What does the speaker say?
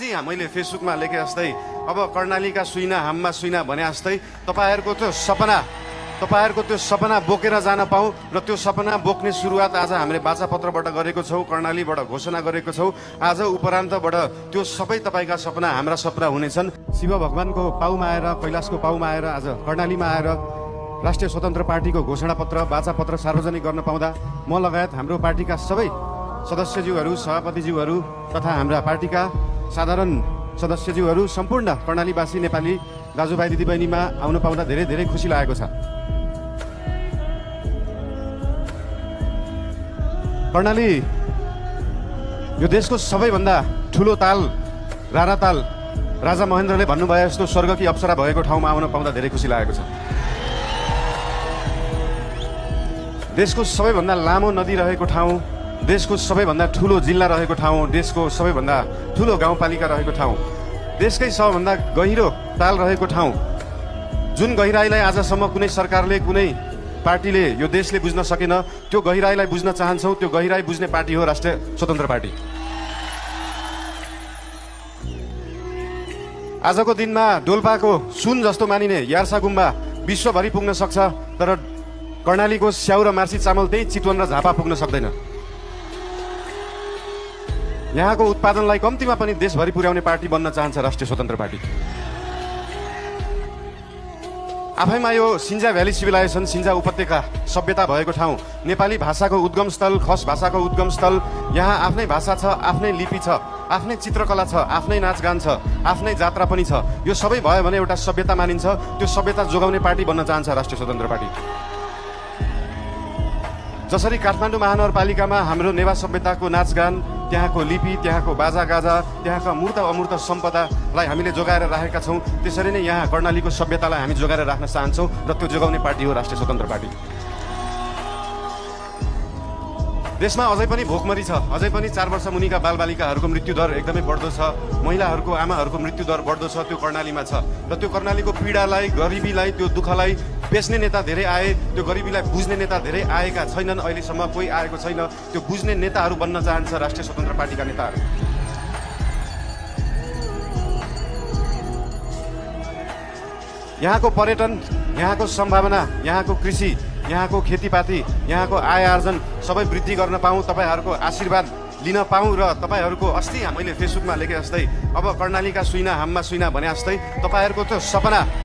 अस्ति मैले फेसबुकमा लेखे जस्तै अब कर्णालीका सुइना हाममा सुइना भने जस्तै तपाईँहरूको त्यो सपना बोकेर जान पाऊँ र त्यो सपना बोक्ने सुरुवात आज हामीले वाचापत्रबाट गरेको छौँ, कर्णालीबाट घोषणा गरेको छौँ। आज उपरान्तबाट त्यो सबै तपाईँका सपना हाम्रा सपना हुनेछन्। शिव भगवानको पाउमा आएर, कैलाशको पाउमा आएर आज कर्णालीमा आएर राष्ट्रिय स्वतन्त्र पार्टीको घोषणापत्र वाचापत्र सार्वजनिक गर्न पाउँदा म लगायत हाम्रो पार्टीका सबै सदस्यज्यूहरू, सभापतिज्यूहरू तथा हाम्रा पार्टीका साधारण सदस्यज्यूहरू, सम्पूर्ण कर्णालीवासी नेपाली दाजुभाइ दिदीबहिनीमा आउन पाउँदा धेरै धेरै खुसी लागेको छ। कर्णाली यो देशको सबैभन्दा ठुलो ताल, राणा ताल, राजा महेन्द्रले भन्नुभयो जस्तो स्वर्ग कि अप्सरा भएको ठाउँमा आउन पाउँदा धेरै खुसी लागेको छ। देशको सबैभन्दा लामो नदी रहेको ठाउँ, देशको सबैभन्दा ठुलो जिल्ला रहेको ठाउँ, देशको सबैभन्दा ठुलो गाउँपालिका रहेको ठाउँ, देशकै सबभन्दा गहिरो ताल रहेको ठाउँ, जुन गहिराईलाई आजसम्म कुनै सरकारले, कुनै पार्टीले यो देशले बुझ्न सकेन, त्यो गहिराईलाई बुझ्न चाहन्छौँ। त्यो गहिराई बुझ्ने पार्टी हो राष्ट्रिय स्वतन्त्र पार्टी। आजको दिनमा डोल्पाको सुन जस्तो मानिने यार्सा गुम्बा विश्वभरि पुग्न सक्छ, तर कर्णालीको स्याउ र मार्सी चामल त्यही चितवन र झापा पुग्न सक्दैन। यहाँको उत्पादनलाई कम्तीमा पनि देशभरि पुर्याउने पार्टी बन्न चाहन्छ राष्ट्रिय स्वतन्त्र पार्टी। आफैमा यो सिन्जा भ्याली सिभिलाइजेसन, सिन्जा उपत्यका सभ्यता भएको ठाउँ, नेपाली भाषाको उद्गम स्थल, खस भाषाको उद्गम स्थल। यहाँ आफ्नै भाषा छ, आफ्नै लिपि छ, आफ्नै चित्रकला छ, आफ्नै नाचगान छ, आफ्नै जात्रा पनि छ। यो सबै भयो भने एउटा सभ्यता मानिन्छ। त्यो सभ्यता जोगाउने पार्टी बन्न चाहन्छ राष्ट्रिय स्वतन्त्र पार्टी। जसरी काठमाडौँ महानगरपालिकामा हाम्रो नेवा सभ्यताको नाचगान, त्यहाँको लिपि, त्यहाँको बाजागाजा, त्यहाँका मूर्त अमूर्त सम्पदालाई हामीले जोगाएर राखेका छौँ, त्यसरी नै यहाँ कर्णालीको सभ्यतालाई हामी जोगाएर राख्न चाहन्छौँ र त्यो जोगाउने पार्टी हो राष्ट्रिय स्वतन्त्र पार्टी। देशमा अझै पनि भोकमरी छ, अझै पनि 4 वर्ष मुनिका बालबालिकाहरूको मृत्युदर एकदमै बढ्दो छ, महिलाहरूको, आमाहरूको मृत्युदर बढ्दो छ। त्यो कर्णालीमा छ र त्यो कर्णालीको पीडालाई, गरिबीलाई, त्यो दुःखलाई बेच्ने नेता धेरै आए, त्यो गरिबीलाई बुझ्ने नेता धेरै आएका छैनन्। अहिलेसम्म कोही आएको छैन। त्यो बुझ्ने नेताहरू बन्न चाहन्छ राष्ट्रिय स्वतन्त्र पार्टीका नेताहरू। यहाँको पर्यटन, यहाँको सम्भावना, यहाँको कृषि, यहाँको खेतीपाती, यहाँको आय आर्जन सबै वृद्धि गर्न पाऊँ, तपाईँहरूको आशीर्वाद लिन पाऊँ र तपाईँहरूको अस्ति मैले फेसबुकमा लेखे जस्तै अब कर्णालीका सुइना हाममा सुइना भने जस्तै तपाईँहरूको त्यो सपना